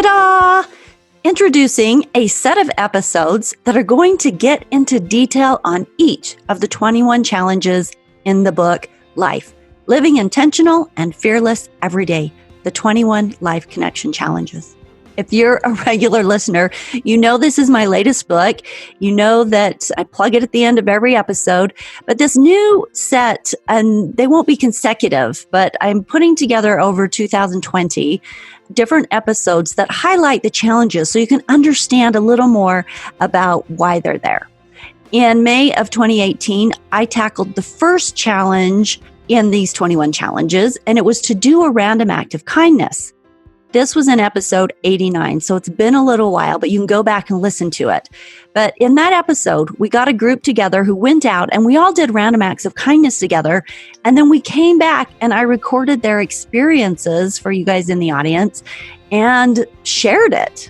Ta-da! Introducing a set of episodes that are going to get into detail on each of the 21 challenges in the book, Life, Living Intentional and Fearless Every Day, the 21 Life Connection Challenges. If you're a regular listener, you know this is my latest book. You know that I plug it at the end of every episode. But this new set, and they won't be consecutive, but I'm putting together over 2020 different episodes that highlight the challenges so you can understand a little more about why they're there. In May of 2018, I tackled the first challenge in these 21 challenges, and it was to do a random act of kindness. This was in episode 89, so it's been a little while, but you can go back and listen to it. But in that episode, we got a group together who went out and we all did random acts of kindness together. And then we came back and I recorded their experiences for you guys in the audience and shared it.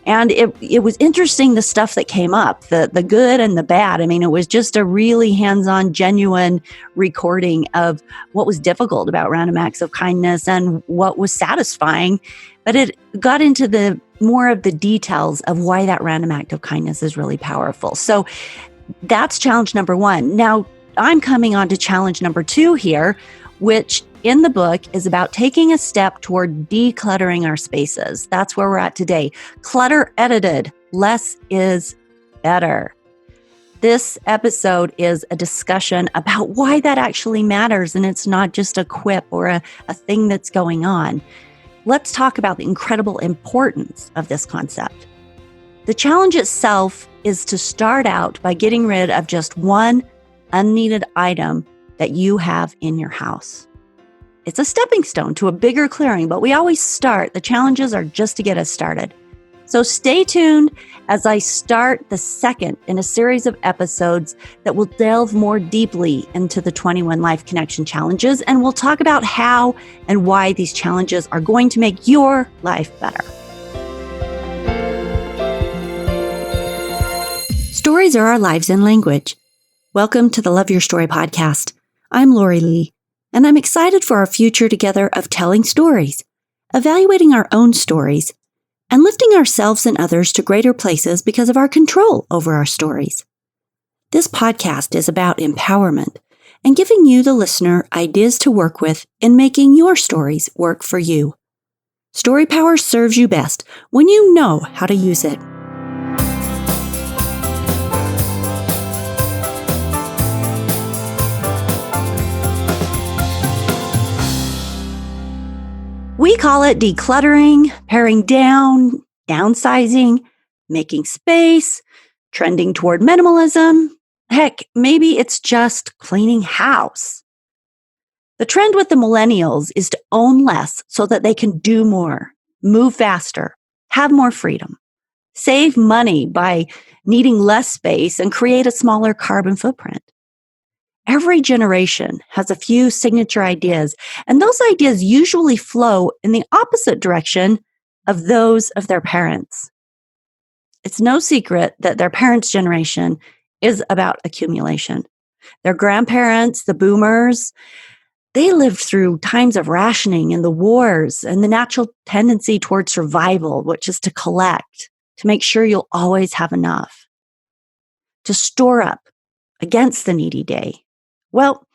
And it was interesting, the stuff that came up, the good and the bad. I mean, it was just a really hands-on, genuine recording of what was difficult about random acts of kindness and what was satisfying. But it got into the more of the details of why that random act of kindness is really powerful. So that's challenge number one. Now, I'm coming on to challenge number two here, which in the book is about taking a step toward decluttering our spaces. That's where we're at today. Clutter edited. Less is better. This episode is a discussion about why that actually matters, and it's not just a quip or a thing that's going on. Let's talk about the incredible importance of this concept. The challenge itself is to start out by getting rid of just one unneeded item that you have in your house. It's a stepping stone to a bigger clearing, but we always start. The challenges are just to get us started. So stay tuned as I start the second in a series of episodes that will delve more deeply into the 21 Life Connection Challenges, and we'll talk about how and why these challenges are going to make your life better. Stories are our lives in language. Welcome to the Love Your Story podcast. I'm Lori Lee. And I'm excited for our future together of telling stories, evaluating our own stories, and lifting ourselves and others to greater places because of our control over our stories. This podcast is about empowerment and giving you, the listener, ideas to work with in making your stories work for you. Story power serves you best when you know how to use it. We call it decluttering, paring down, downsizing, making space, trending toward minimalism. Heck, maybe it's just cleaning house. The trend with the millennials is to own less so that they can do more, move faster, have more freedom, save money by needing less space, and create a smaller carbon footprint. Every generation has a few signature ideas, and those ideas usually flow in the opposite direction of those of their parents. It's no secret that their parents' generation is about accumulation. Their grandparents, the boomers, they lived through times of rationing and the wars and the natural tendency toward survival, which is to collect, to make sure you'll always have enough, to store up against the needy day. Well,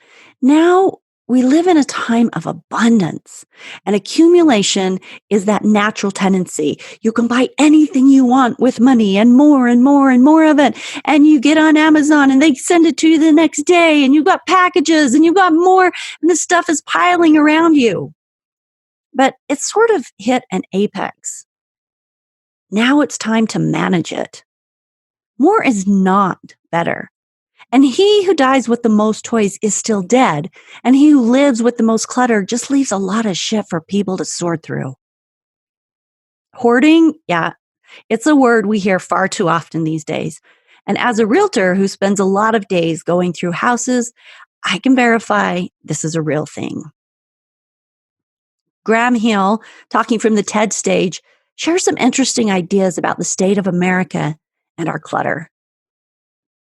now we live in a time of abundance, and accumulation is that natural tendency. You can buy anything you want with money and more and more and more of it. And you get on Amazon and they send it to you the next day, and you've got packages and you've got more, and this stuff is piling around you. But it's sort of hit an apex. Now it's time to manage it. More is not better. And he who dies with the most toys is still dead. And he who lives with the most clutter just leaves a lot of shit for people to sort through. Hoarding, yeah, it's a word we hear far too often these days. And as a realtor who spends a lot of days going through houses, I can verify this is a real thing. Graham Hill, talking from the TED stage, shares some interesting ideas about the state of America and our clutter.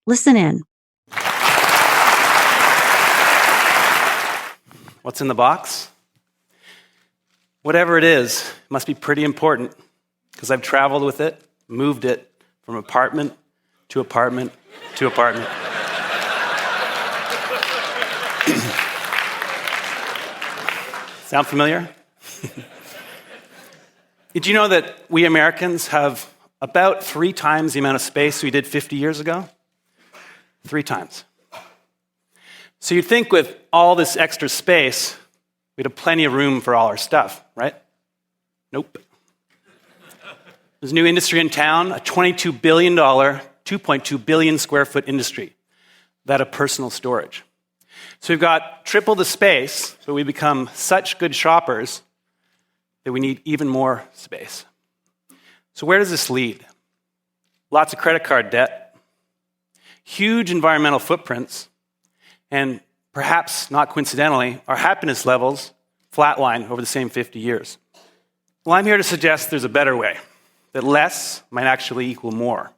Listen in. What's in the box? Whatever it is, it must be pretty important. because I've traveled with it, moved it from apartment to apartment to apartment. Sound familiar? Did you know that we Americans have about 3 times the amount of space we did 50 years ago? 3 times. So you'd think with all this extra space, we'd have plenty of room for all our stuff, right? Nope. There's a new industry in town, a $22 billion, 2.2 billion square foot industry, that of personal storage. So we've got triple the space, but we become such good shoppers that we need even more space. So where does this lead? Lots of credit card debt, huge environmental footprints, and perhaps not coincidentally, our happiness levels flatline over the same 50 years. Well, I'm here to suggest there's a better way, that less might actually equal more.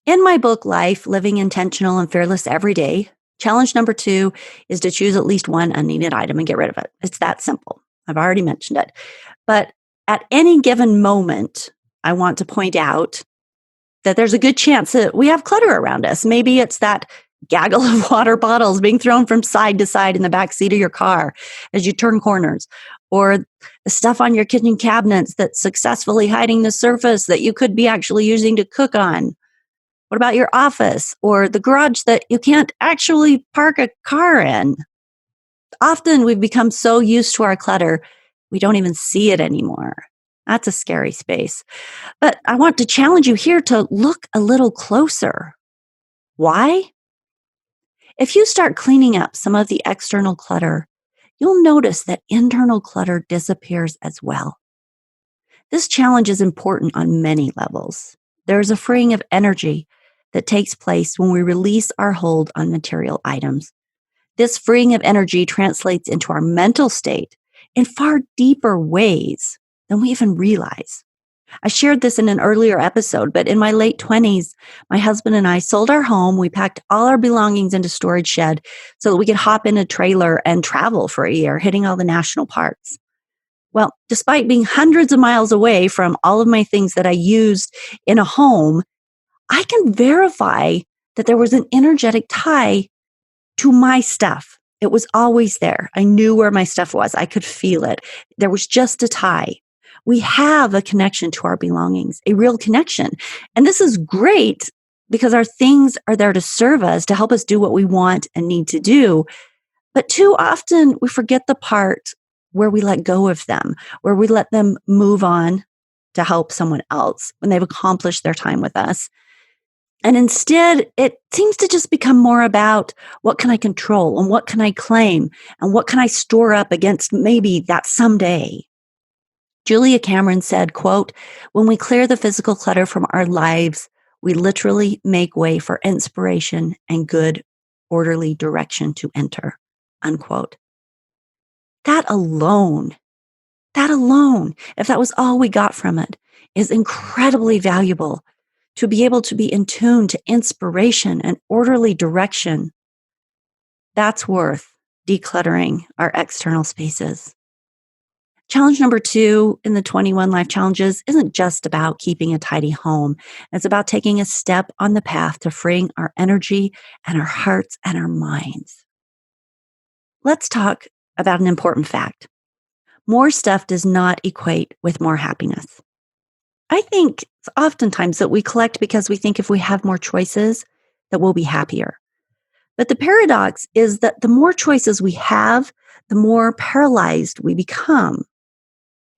In my book, Life, Living Intentional and Fearless Every Day, challenge number 2 is to choose at least one unneeded item and get rid of it. It's that simple. I've already mentioned it. But at any given moment, I want to point out that there's a good chance that we have clutter around us. Maybe it's that gaggle of water bottles being thrown from side to side in the back seat of your car as you turn corners, or the stuff on your kitchen cabinets that's successfully hiding the surface that you could be actually using to cook on. What about your office or the garage that you can't actually park a car in? Often we've become so used to our clutter, we don't even see it anymore. That's a scary space. But I want to challenge you here to look a little closer. Why? If you start cleaning up some of the external clutter, you'll notice that internal clutter disappears as well. This challenge is important on many levels. There's a freeing of energy that takes place when we release our hold on material items. This freeing of energy translates into our mental state in far deeper ways than we even realize. I shared this in an earlier episode, but in my late 20s, my husband and I sold our home. We packed all our belongings into storage shed so that we could hop in a trailer and travel for a year, hitting all the national parks. Well, despite being hundreds of miles away from all of my things that I used in a home, I can verify that there was an energetic tie to my stuff. It was always there. I knew where my stuff was. I could feel it. There was just a tie. We have a connection to our belongings, a real connection. And this is great because our things are there to serve us, to help us do what we want and need to do. But too often we forget the part where we let go of them, where we let them move on to help someone else when they've accomplished their time with us. And instead, it seems to just become more about what can I control and what can I claim and what can I store up against maybe that someday. Julia Cameron said, quote, "When we clear the physical clutter from our lives, we literally make way for inspiration and good, orderly direction to enter," unquote. That alone, if that was all we got from it, is incredibly valuable to be able to be in tune to inspiration and orderly direction. That's worth decluttering our external spaces. Challenge number 2 in the 21 Life Challenges isn't just about keeping a tidy home. It's about taking a step on the path to freeing our energy and our hearts and our minds. Let's talk about an important fact. More stuff does not equate with more happiness. I think oftentimes that we collect because we think if we have more choices, that we'll be happier. But the paradox is that the more choices we have, the more paralyzed we become.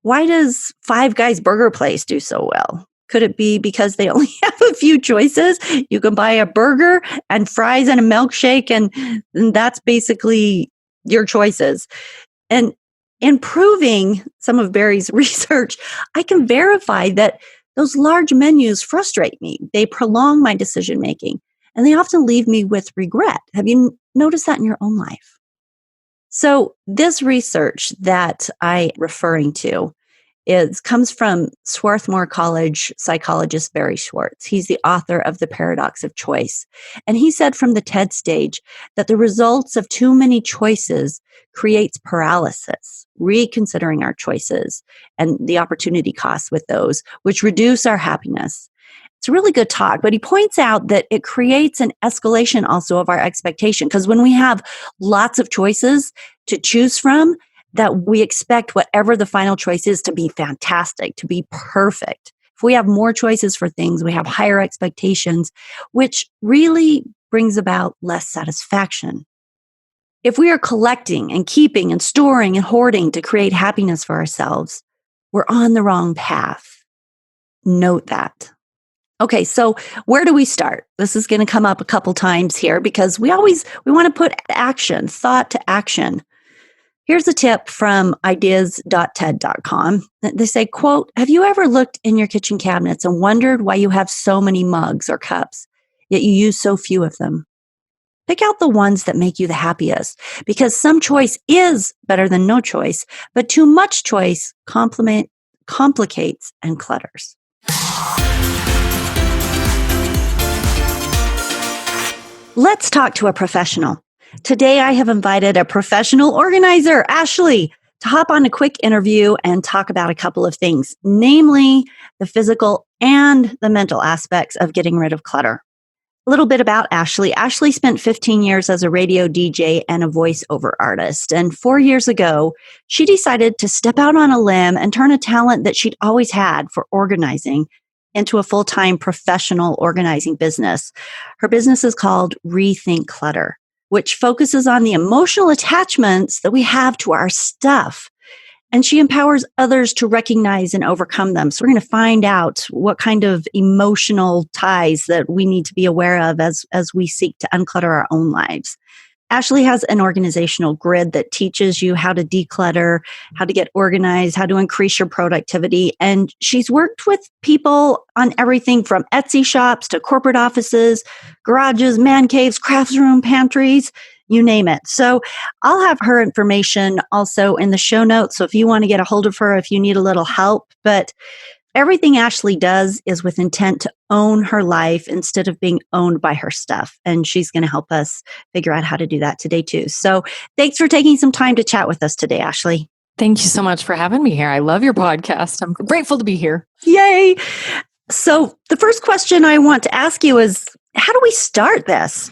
Why does Five Guys Burger Place do so well? Could it be because they only have a few choices? You can buy a burger and fries and a milkshake, and that's basically your choices. And in proving some of Barry's research, I can verify that those large menus frustrate me. They prolong my decision making, and they often leave me with regret. Have you noticed that in your own life? So this research that I'm referring to It comes from Swarthmore College psychologist Barry Schwartz. He's the author of The Paradox of Choice. And he said from the TED stage that the results of too many choices creates paralysis, reconsidering our choices and the opportunity costs with those, which reduce our happiness. It's a really good talk, but he points out that it creates an escalation also of our expectation, because when we have lots of choices to choose from, that we expect whatever the final choice is to be fantastic, to be perfect. If we have more choices for things, we have higher expectations, which really brings about less satisfaction. If we are collecting and keeping and storing and hoarding to create happiness for ourselves, we're on the wrong path. Note that. Okay, so where do we start? This is going to come up a couple times here because we want to put thought to action. Here's a tip from ideas.ted.com. They say, quote, "Have you ever looked in your kitchen cabinets and wondered why you have so many mugs or cups, yet you use so few of them? Pick out the ones that make you the happiest, because some choice is better than no choice, but too much choice complicates and clutters." Let's talk to a professional. Today, I have invited a professional organizer, Ashley, to hop on a quick interview and talk about a couple of things, namely the physical and the mental aspects of getting rid of clutter. A little bit about Ashley. Ashley spent 15 years as a radio DJ and a voiceover artist. And 4 years ago, she decided to step out on a limb and turn a talent that she'd always had for organizing into a full-time professional organizing business. Her business is called Rethink Clutter, which focuses on the emotional attachments that we have to our stuff. And she empowers others to recognize and overcome them. So we're going to find out what kind of emotional ties that we need to be aware of as we seek to unclutter our own lives. Ashley has an organizational grid that teaches you how to declutter, how to get organized, how to increase your productivity. And she's worked with people on everything from Etsy shops to corporate offices, garages, man caves, crafts room, pantries, you name it. So I'll have her information also in the show notes. So if you want to get a hold of her, if you need a little help, but everything Ashley does is with intent to own her life instead of being owned by her stuff. And she's going to help us figure out how to do that today too. So thanks for taking some time to chat with us today, Ashley. Thank you so much for having me here. I love your podcast. I'm grateful to be here. Yay. So the first question I want to ask you is, how do we start this?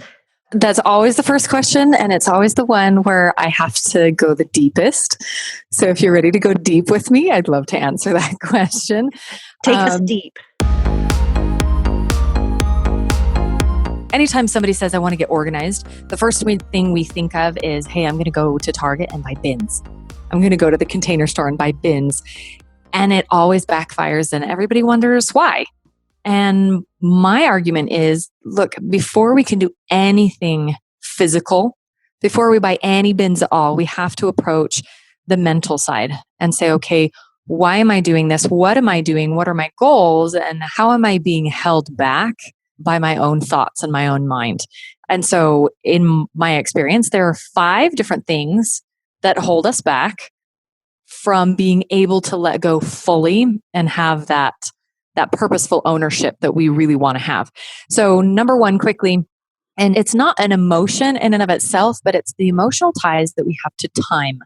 That's always the first question. And it's always the one where I have to go the deepest. So if you're ready to go deep with me, I'd love to answer that question. Take us deep. Anytime somebody says, I want to get organized, the first thing we think of is, hey, I'm going to go to Target and buy bins. I'm going to go to the Container Store and buy bins. And it always backfires and everybody wonders why. And my argument is, look, before we can do anything physical, before we buy any bins at all, we have to approach the mental side and say, okay, why am I doing this? What am I doing? What are my goals? And how am I being held back by my own thoughts and my own mind? And so in my experience, there are 5 different things that hold us back from being able to let go fully and have that purposeful ownership that we really want to have. So number 1, quickly, and it's not an emotion in and of itself, but it's the emotional ties that we have to time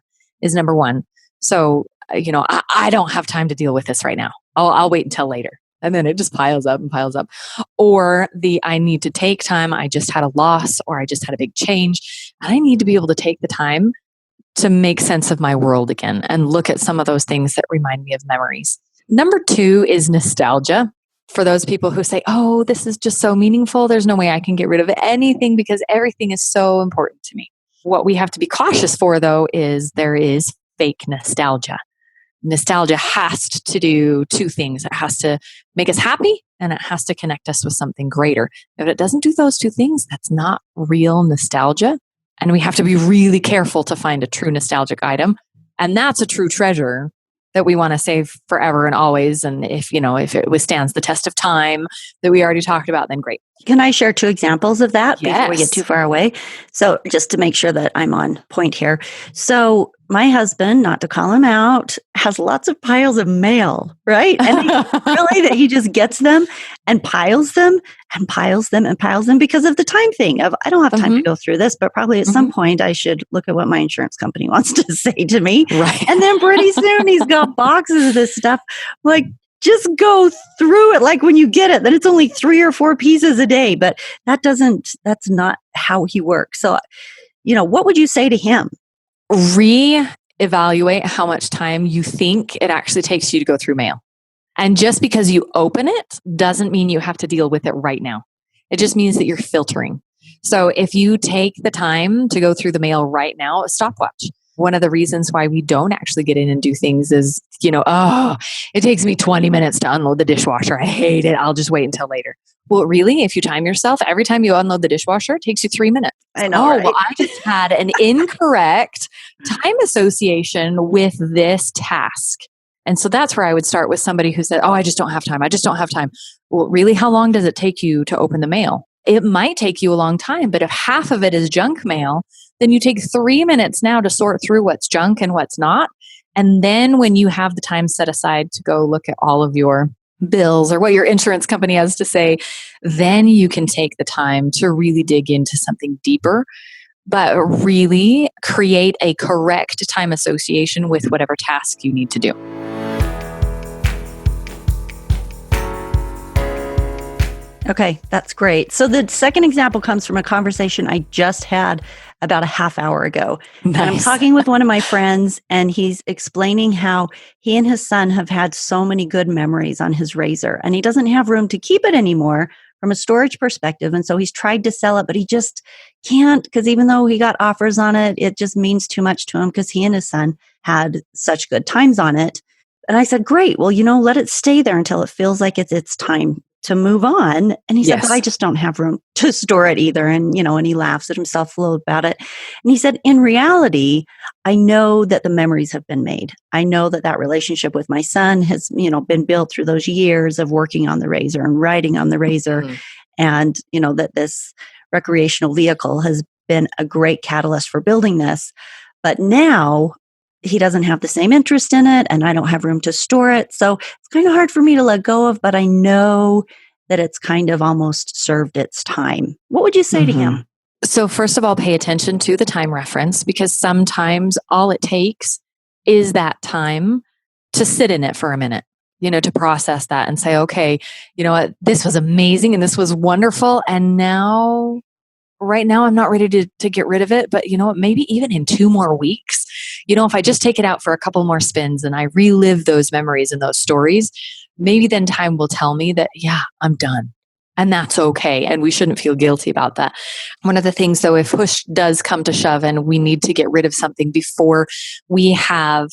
is number 1. So, I don't have time to deal with this right now. I'll wait until later. And then it just piles up and piles up. Or I need to take time. I just had a loss or I just had a big change. And I need to be able to take the time to make sense of my world again and look at some of those things that remind me of memories. Number 2 is nostalgia. For those people who say, oh, this is just so meaningful. There's no way I can get rid of anything because everything is so important to me. What we have to be cautious for, though, is there is fake nostalgia. Nostalgia has to do 2 things. It has to make us happy and it has to connect us with something greater. If it doesn't do those 2 things, that's not real nostalgia. And we have to be really careful to find a true nostalgic item. And that's a true treasure that we want to save forever and always. And if it withstands the test of time that we already talked about, then great. Can I share 2 examples of that before we get Yes. too far away? So just to make sure that I'm on point here. So my husband, not to call him out, has lots of piles of mail, right? And really that he just gets them and piles them and piles them and piles them because of the time thing of, I don't have time to go through this, but probably at some point I should look at what my insurance company wants to say to me. Right. And then pretty soon he's got boxes of this stuff. Like, just go through it like when you get it, then it's only 3 or 4 pieces a day, but that's not how he works. So, what would you say to him? Reevaluate how much time you think it actually takes you to go through mail. And just because you open it doesn't mean you have to deal with it right now. It just means that you're filtering. So if you take the time to go through the mail right now, a stopwatch. One of the reasons why we don't actually get in and do things is, it takes me 20 minutes to unload the dishwasher. I hate it. I'll just wait until later. Well, really, if you time yourself, every time you unload the dishwasher, it takes you 3 minutes. I know, right? Well, I just had an incorrect time association with this task. And so that's where I would start with somebody who said, I just don't have time. I just don't have time. Well, really, how long does it take you to open the mail? It might take you a long time, but if half of it is junk mail, then you take 3 minutes now to sort through what's junk and what's not. And then when you have the time set aside to go look at all of your bills or what your insurance company has to say, then you can take the time to really dig into something deeper, but really create a correct time association with whatever task you need to do. Okay, that's great. So the second example comes from a conversation I just had about a half hour ago. Nice. And I'm talking with one of my friends, and he's explaining how he and his son have had so many good memories on his razor, and he doesn't have room to keep it anymore from a storage perspective. And so he's tried to sell it, but he just can't, because even though he got offers on it, it just means too much to him because he and his son had such good times on it. And I said, great, well, let it stay there until it feels like it's time to move on. And he said, but I just don't have room to store it either. And, and he laughs at himself a little about it. And he said, in reality, I know that the memories have been made. I know that relationship with my son has, been built through those years of working on the razor and riding on the razor. And, that this recreational vehicle has been a great catalyst for building this. But now he doesn't have the same interest in it, and I don't have room to store it. So it's kind of hard for me to let go of, but I know that it's kind of almost served its time. What would you say to him? So first of all, pay attention to the time reference, because sometimes all it takes is that time to sit in it for a minute, to process that and say, okay, you know what, this was amazing and this was wonderful. And right now I'm not ready to get rid of it, but you know what, maybe even in 2 more weeks, if I just take it out for a couple more spins and I relive those memories and those stories, maybe then time will tell me that, yeah, I'm done. And that's okay. And we shouldn't feel guilty about that. One of the things, though, if push does come to shove and we need to get rid of something before we have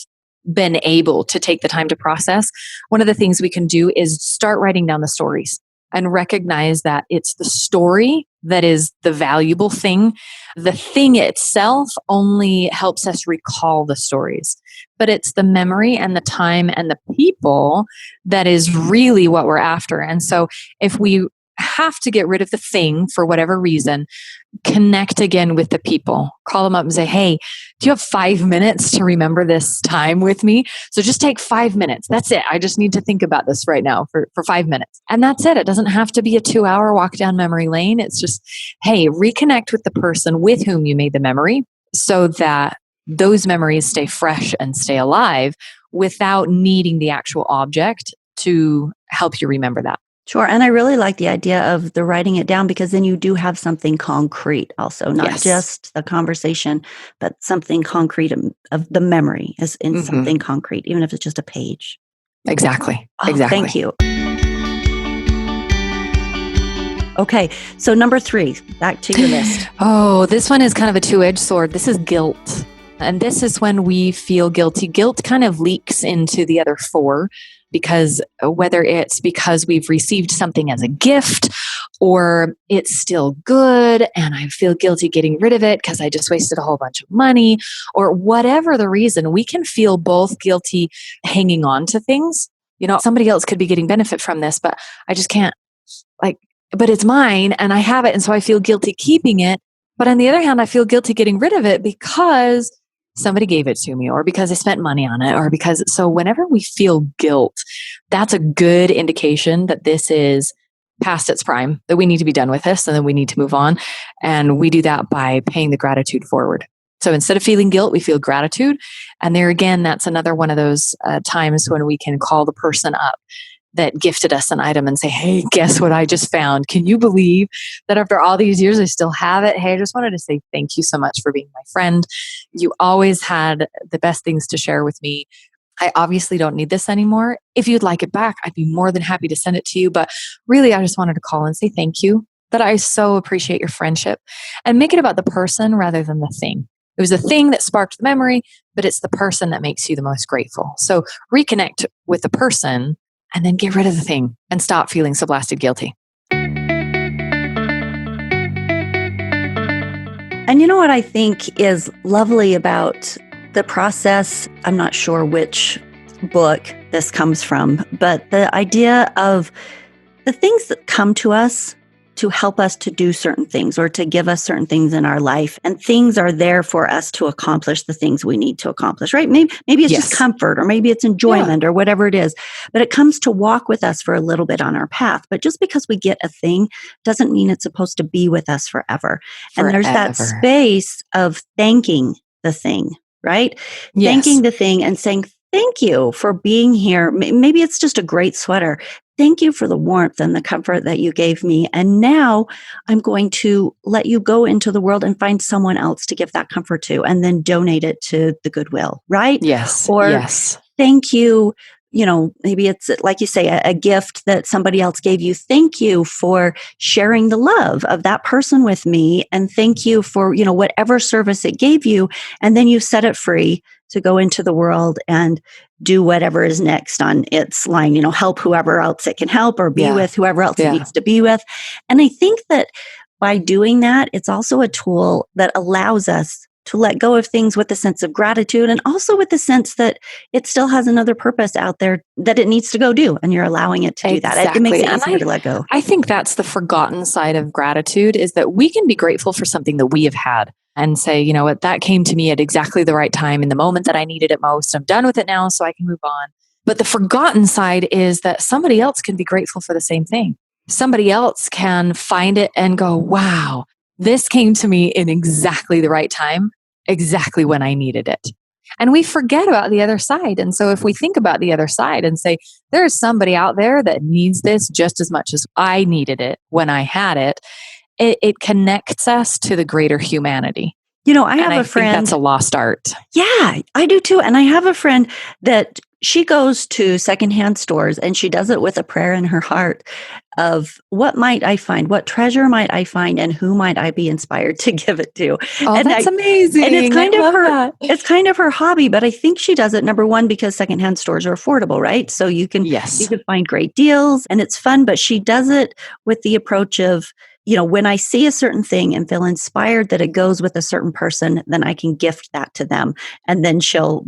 been able to take the time to process, one of the things we can do is start writing down the stories and recognize that it's the story that is the valuable thing. The thing itself only helps us recall the stories, but it's the memory and the time and the people that is really what we're after. And so if we have to get rid of the thing for whatever reason, connect again with the people. Call them up and say, hey, do you have 5 minutes to remember this time with me? So just take 5 minutes. That's it. I just need to think about this right now for 5 minutes. And that's it. It doesn't have to be a 2-hour walk down memory lane. It's just, hey, reconnect with the person with whom you made the memory so that those memories stay fresh and stay alive without needing the actual object to help you remember that. Sure. And I really like the idea of the writing it down, because then you do have something concrete also, not just the conversation, but something concrete of the memory is in something concrete, even if it's just a page. Exactly. Oh, exactly. Thank you. Okay. So number 3, back to your list. Oh, this one is kind of a 2-edged sword. This is guilt. And this is when we feel guilty. Guilt kind of leaks into the other 4. Because whether it's because we've received something as a gift or it's still good and I feel guilty getting rid of it because I just wasted a whole bunch of money, or whatever the reason, we can feel both guilty hanging on to things. Somebody else could be getting benefit from this, but I just can't but it's mine and I have it. And so I feel guilty keeping it. But on the other hand, I feel guilty getting rid of it because somebody gave it to me or because I spent money on it or because, so whenever we feel guilt, that's a good indication that this is past its prime, that we need to be done with this and then we need to move on. And we do that by paying the gratitude forward. So instead of feeling guilt, we feel gratitude. And there again, that's another one of those times when we can call the person up that gifted us an item and say, hey, guess what I just found? Can you believe that after all these years, I still have it? Hey, I just wanted to say thank you so much for being my friend. You always had the best things to share with me. I obviously don't need this anymore. If you'd like it back, I'd be more than happy to send it to you. But really, I just wanted to call and say thank you, that I so appreciate your friendship, and make it about the person rather than the thing. It was the thing that sparked the memory, but it's the person that makes you the most grateful. So reconnect with the person and then get rid of the thing and stop feeling so blasted guilty. And you know what I think is lovely about the process? I'm not sure which book this comes from, but the idea of the things that come to us to help us to do certain things or to give us certain things in our life, and things are there for us to accomplish the things we need to accomplish, right? Maybe it's just comfort, or maybe it's enjoyment, or whatever it is, but it comes to walk with us for a little bit on our path. But just because we get a thing doesn't mean it's supposed to be with us forever. And there's that space of thanking the thing, right? Thanking the thing and saying, thank you for being here. Maybe it's just a great sweater. Thank you for the warmth and the comfort that you gave me. And now I'm going to let you go into the world and find someone else to give that comfort to, and then donate it to the Goodwill, right? Yes. Or thank you. You know, maybe it's like you say, a gift that somebody else gave you. Thank you for sharing the love of that person with me. And thank you for, whatever service it gave you. And then you set it free to go into the world and do whatever is next on its line, help whoever else it can help, or be with whoever else it needs to be with. And I think that by doing that, it's also a tool that allows us to let go of things with a sense of gratitude, and also with the sense that it still has another purpose out there that it needs to go do, and you're allowing it to do that. It makes it easier to let go. I think that's the forgotten side of gratitude, is that we can be grateful for something that we have had and say, you know what, that came to me at exactly the right time in the moment that I needed it most. I'm done with it now, so I can move on. But the forgotten side is that somebody else can be grateful for the same thing. Somebody else can find it and go, wow, this came to me in exactly the right time, exactly when I needed it. And we forget about the other side. And so if we think about the other side and say, there's somebody out there that needs this just as much as I needed it when I had it, it connects us to the greater humanity. I have a friend. Think that's a lost art. Yeah, I do too. And I have a friend that she goes to secondhand stores, and she does it with a prayer in her heart of, what might I find? What treasure might I find? And who might I be inspired to give it to? Oh, and that's amazing. And it's kind of her hobby, but I think she does it, number one, because secondhand stores are affordable, right? So you can find great deals and it's fun, but she does it with the approach of, when I see a certain thing and feel inspired that it goes with a certain person, then I can gift that to them. And then she'll,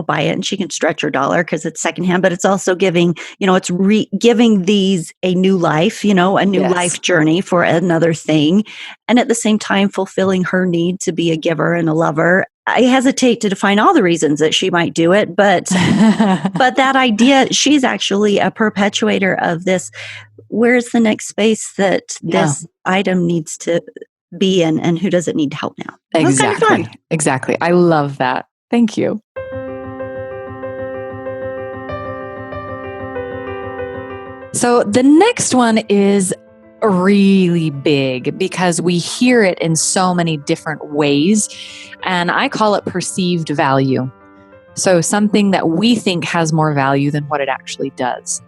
buy it, and she can stretch her dollar because it's secondhand, but it's also giving, it's giving these a new life, a new life journey for another thing. And at the same time, fulfilling her need to be a giver and a lover. I hesitate to define all the reasons that she might do it, but that idea, she's actually a perpetuator of this. Where's the next space that this item needs to be in, and who does it need help now? Exactly. I love that. Thank you. So the next one is really big because we hear it in so many different ways, and I call it perceived value. So something that we think has more value than what it actually does.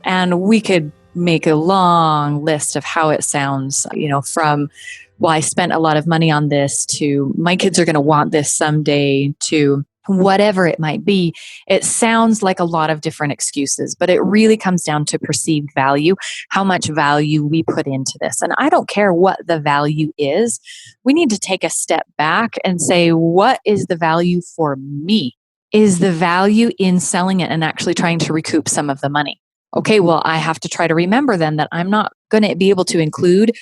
And we could make a long list of how it sounds, from, well, I spent a lot of money on this, to my kids are going to want this someday, to whatever it might be. It sounds like a lot of different excuses, but it really comes down to perceived value, how much value we put into this. And I don't care what the value is. We need to take a step back and say, what is the value for me? Is the value in selling it and actually trying to recoup some of the money? Okay, well, I have to try to remember then that I'm not going to be able to include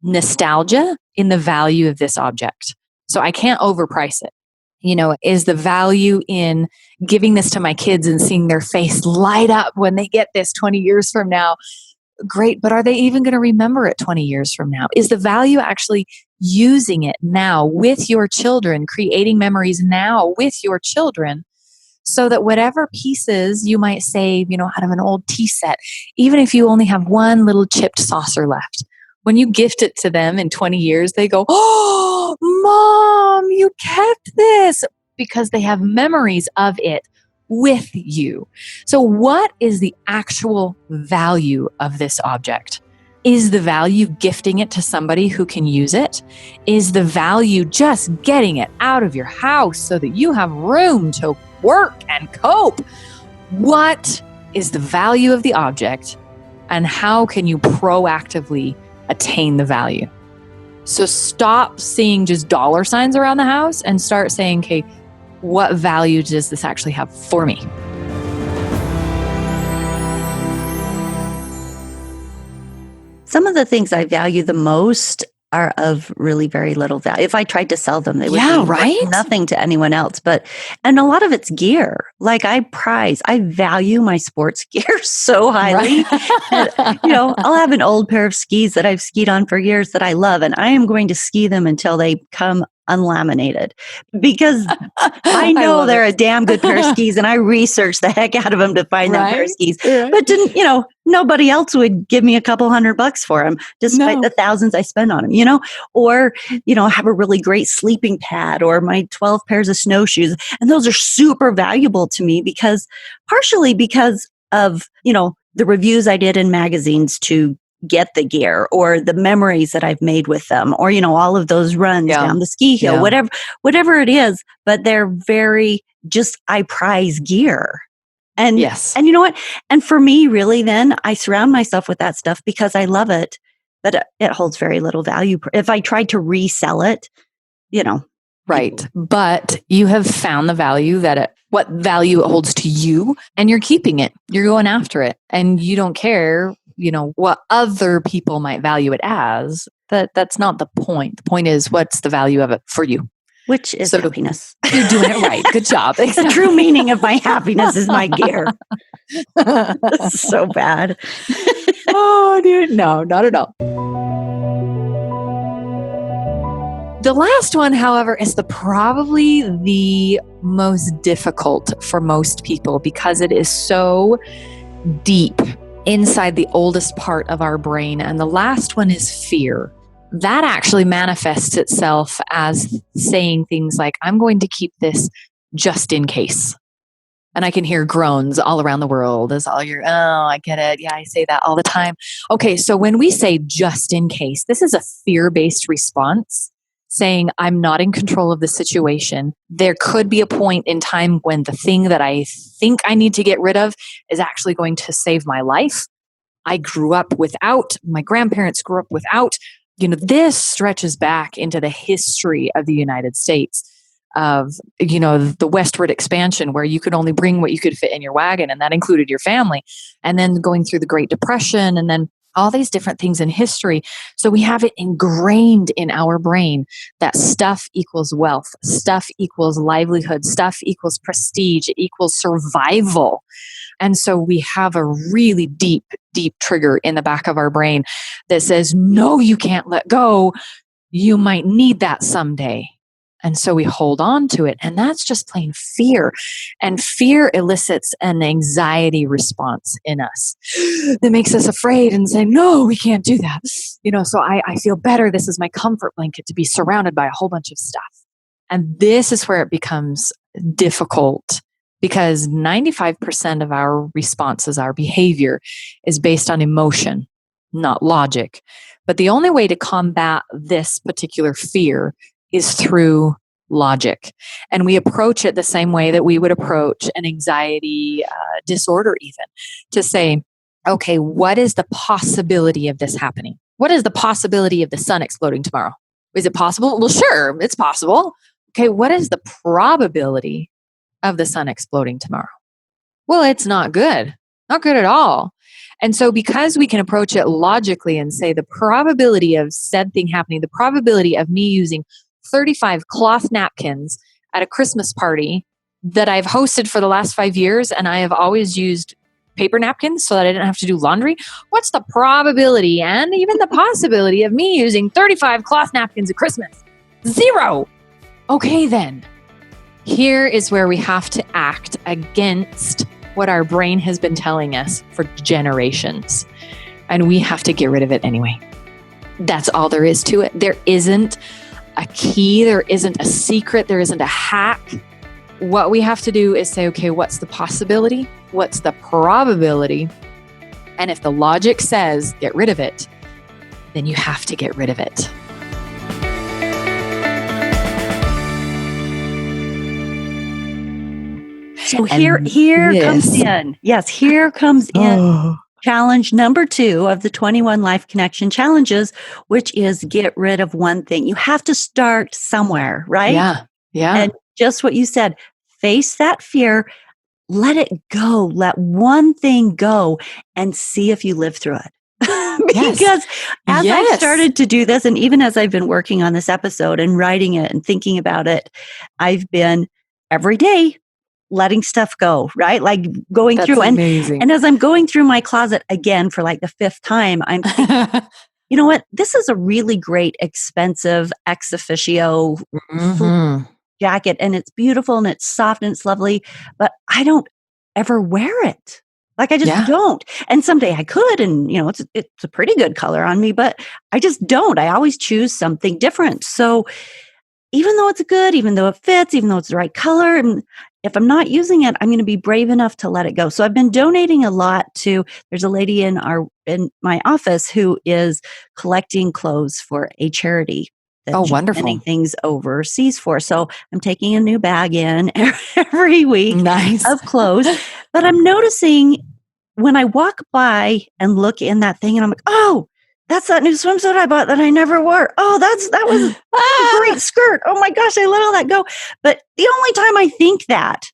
nostalgia in the value of this object. So I can't overprice it. Is the value in giving this to my kids and seeing their face light up when they get this 20 years from now? Great, but are they even going to remember it 20 years from now? Is the value actually using it now with your children, creating memories now with your children, so that whatever pieces you might save, out of an old tea set, even if you only have one little chipped saucer left, when you gift it to them in 20 years, they go, "Oh, Mom, you kept this," because they have memories of it with you. So what is the actual value of this object? Is the value gifting it to somebody who can use it? Is the value just getting it out of your house so that you have room to work and cope? What is the value of the object, and how can you proactively attain the value? So stop seeing just dollar signs around the house and start saying, okay, what value does this actually have for me? Some of the things I value the most are of really very little value. If I tried to sell them, they would be worth nothing to anyone else. And a lot of it's gear. Like I value my sports gear so highly. That, I'll have an old pair of skis that I've skied on for years that I love, and I am going to ski them until they come unlaminated, because I know they're a damn good pair of skis, and I researched the heck out of them to find that pair of skis. Right. But nobody else would give me a couple $100 for them, despite the thousands I spend on them, or, have a really great sleeping pad or my 12 pairs of snowshoes. And those are super valuable to me partially because of, the reviews I did in magazines to get the gear, or the memories that I've made with them, or, all of those runs down the ski hill, whatever it is, but they're very I prize gear. And, and you know what? And for me, really, then I surround myself with that stuff because I love it, but it holds very little value. If I tried to resell it, Right. But you have found the value what value it holds to you, and you're keeping it. You're going after it, and you don't care what other people might value it as. That's not the point. The point is, what's the value of it for you? Which is happiness. You're doing it right. Good job. The true meaning of my happiness is my gear. This is so bad. Oh, dude. No, not at all. The last one, however, is probably the most difficult for most people because it is so deep inside the oldest part of our brain. And the last one is fear. That actually manifests itself as saying things like, I'm going to keep this just in case. And I can hear groans all around the world as all your, oh, I get it. Yeah, I say that all the time. Okay, so when we say just in case, this is a fear-based response saying, I'm not in control of the situation. There could be a point in time when the thing that I think I need to get rid of is actually going to save my life. I grew up without, my grandparents grew up without. This stretches back into the history of the United States of, the westward expansion where you could only bring what you could fit in your wagon, and that included your family. And then going through the Great Depression, and then all these different things in history. So we have it ingrained in our brain that stuff equals wealth, stuff equals livelihood, stuff equals prestige, it equals survival. And so we have a really deep, deep trigger in the back of our brain that says, no, you can't let go. You might need that someday. And so we hold on to it. And that's just plain fear. And fear elicits an anxiety response in us that makes us afraid and say, no, we can't do that. So I feel better. This is my comfort blanket to be surrounded by a whole bunch of stuff. And this is where it becomes difficult because 95% of our responses, our behavior is based on emotion, not logic. But the only way to combat this particular fear is through logic. And we approach it the same way that we would approach an anxiety disorder even, to say, okay, what is the possibility of this happening? What is the possibility of the sun exploding tomorrow? Is it possible? Well, sure, it's possible. Okay, what is the probability of the sun exploding tomorrow? Well, it's not good. Not good at all. And so because we can approach it logically and say the probability of said thing happening, the probability of me using 35 cloth napkins at a Christmas party that I've hosted for the last 5 years, and I have always used paper napkins so that I didn't have to do laundry. What's the probability and even the possibility of me using 35 cloth napkins at Christmas? 0. Okay, then. Here is where we have to act against what our brain has been telling us for generations. And we have to get rid of it anyway. That's all there is to it. There isn't a key. There isn't a secret. There isn't a hack. What we have to do is say, okay, what's the possibility? What's the probability? And if the logic says get rid of it, then you have to get rid of it. So here comes in. Yes, here comes in challenge number 2 of the 21 Life Connection challenges, which is get rid of one thing. You have to start somewhere, right? Yeah. And just what you said, face that fear, let it go, let one thing go, and see if you live through it. Because as I've started to do this, and even as I've been working on this episode and writing it and thinking about it, I've been every day letting stuff go, right? Like going through. Amazing. And as I'm going through my closet again for like the 5th time, I'm thinking, you know what? This is a really great, expensive ex officio jacket, and it's beautiful and it's soft and it's lovely, but I don't ever wear it. Like I just don't. And someday I could, and you know, it's a pretty good color on me, but I just don't. I always choose something different. So even though it's good, even though it fits, even though it's the right color, and if I'm not using it, I'm going to be brave enough to let it go. So I've been donating a lot to, there's a lady in my office who is collecting clothes for a charity that she's sending things overseas for. So I'm taking a new bag in every week of clothes. But I'm noticing when I walk by and look in that thing and I'm like, oh, that's that new swimsuit I bought that I never wore. Oh, that was a great skirt. Oh my gosh, I let all that go. But the only time I think that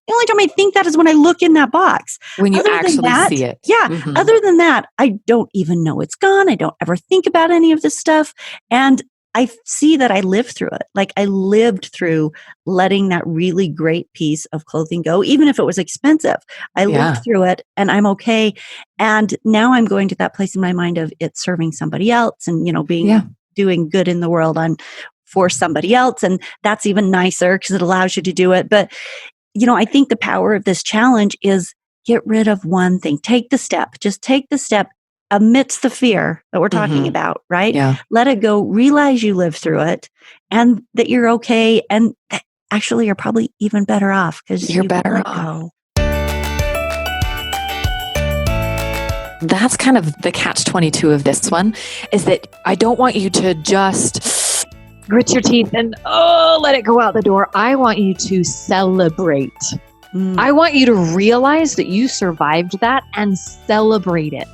is when I look in that box. When you actually see it. Yeah. Mm-hmm. Other than that, I don't even know it's gone. I don't ever think about any of this stuff. And I see that I lived through it. Like I lived through letting that really great piece of clothing go, even if it was expensive. I lived through it and I'm okay. And now I'm going to that place in my mind of it serving somebody else and, you know, doing good in the world for somebody else. And that's even nicer because it allows you to do it. But, you know, I think the power of this challenge is get rid of one thing. Take the step. Just take the step. Amidst the fear that we're talking about, right? Yeah. Let it go, realize you lived through it and that you're okay. And actually you're probably even better off because you're better off. That's kind of the catch-22 of this one is that I don't want you to just grit your teeth and let it go out the door. I want you to celebrate. I want you to realize that you survived that and celebrate it.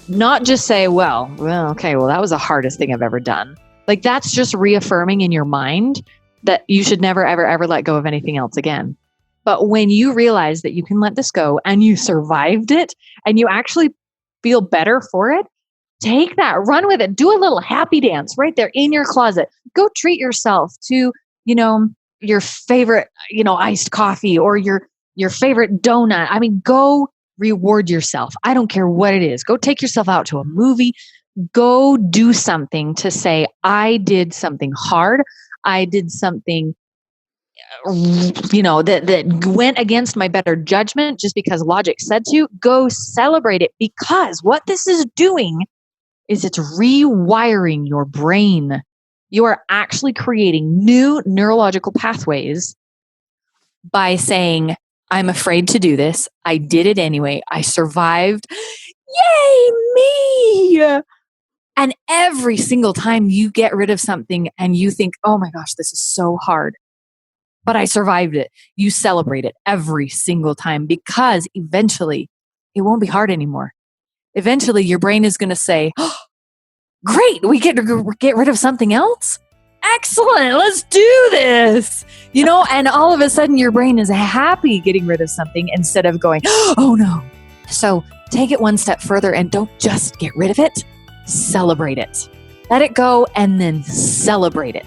Not just say, well, that was the hardest thing I've ever done. Like that's just reaffirming in your mind that you should never, ever, ever let go of anything else again. But when you realize that you can let this go and you survived it and you actually feel better for it, take that, run with it, do a little happy dance right there in your closet. Go treat yourself to, you know, your favorite, you know, iced coffee or your favorite donut. I mean, go reward yourself. I don't care what it is. Go take yourself out to a movie. Go do something to say, I did something hard. I did something, you know, that went against my better judgment just because logic said to. Go celebrate it because what this is doing is it's rewiring your brain. You are actually creating new neurological pathways by saying, I'm afraid to do this. I did it anyway. I survived. Yay, me! And every single time you get rid of something and you think, oh my gosh, this is so hard, but I survived it. You celebrate it every single time because eventually it won't be hard anymore. Eventually your brain is going to say, oh, great, we get to get rid of something else? Excellent, let's do this. You know, and all of a sudden your brain is happy getting rid of something instead of going, oh no. So take it one step further and don't just get rid of it, celebrate it. Let it go and then celebrate it.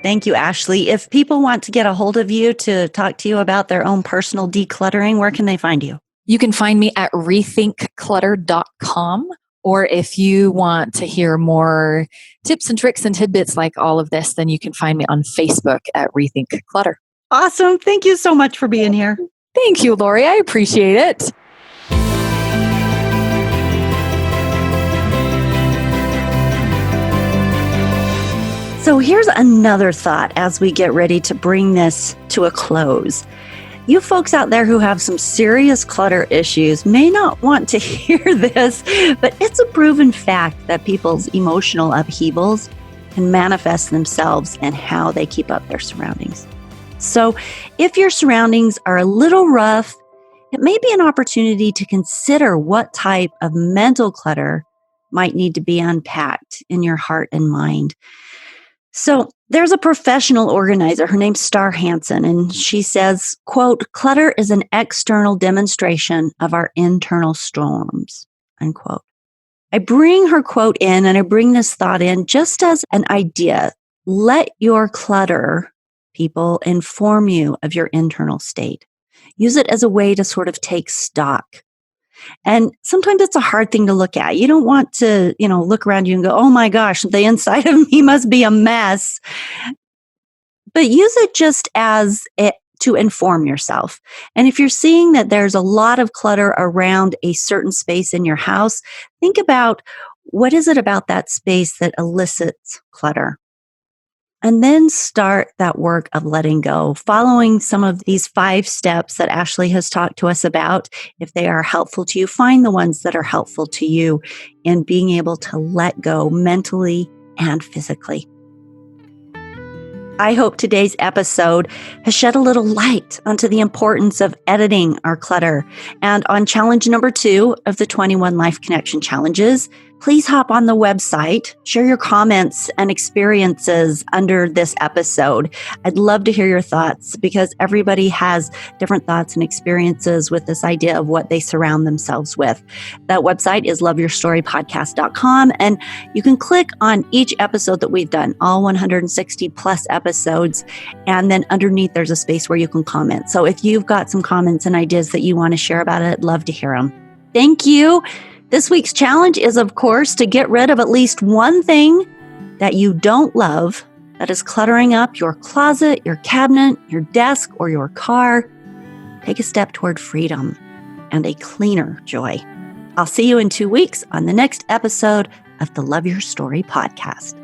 Thank you, Ashley. If people want to get a hold of you to talk to you about their own personal decluttering, where can they find you? You can find me at rethinkclutter.com. Or if you want to hear more tips and tricks and tidbits like all of this, then you can find me on Facebook at Rethink Clutter. Awesome. Thank you so much for being here. Thank you, Lori. I appreciate it. So here's another thought as we get ready to bring this to a close. You folks out there who have some serious clutter issues may not want to hear this, but it's a proven fact that people's emotional upheavals can manifest themselves in how they keep up their surroundings. So if your surroundings are a little rough, it may be an opportunity to consider what type of mental clutter might need to be unpacked in your heart and mind. So there's a professional organizer, her name's Star Hansen, and she says, quote, "Clutter is an external demonstration of our internal storms," unquote. I bring her quote in and I bring this thought in just as an idea. Let your clutter, people, inform you of your internal state. Use it as a way to sort of take stock. And sometimes it's a hard thing to look at. You don't want to, look around you and go, oh my gosh, the inside of me must be a mess. But use it just as it to inform yourself. And if you're seeing that there's a lot of clutter around a certain space in your house, think about what is it about that space that elicits clutter? And then start that work of letting go, following some of these 5 steps that Ashley has talked to us about. If they are helpful to you, find the ones that are helpful to you in being able to let go mentally and physically. I hope today's episode has shed a little light onto the importance of editing our clutter. And on challenge number 2 of the 21 Life Connection Challenges, please hop on the website, share your comments and experiences under this episode. I'd love to hear your thoughts because everybody has different thoughts and experiences with this idea of what they surround themselves with. That website is loveyourstorypodcast.com, and you can click on each episode that we've done, all 160 plus episodes, and then underneath there's a space where you can comment. So if you've got some comments and ideas that you want to share about it, I'd love to hear them. Thank you. This week's challenge is, of course, to get rid of at least one thing that you don't love that is cluttering up your closet, your cabinet, your desk, or your car. Take a step toward freedom and a cleaner joy. I'll see you in 2 weeks on the next episode of the Love Your Story podcast.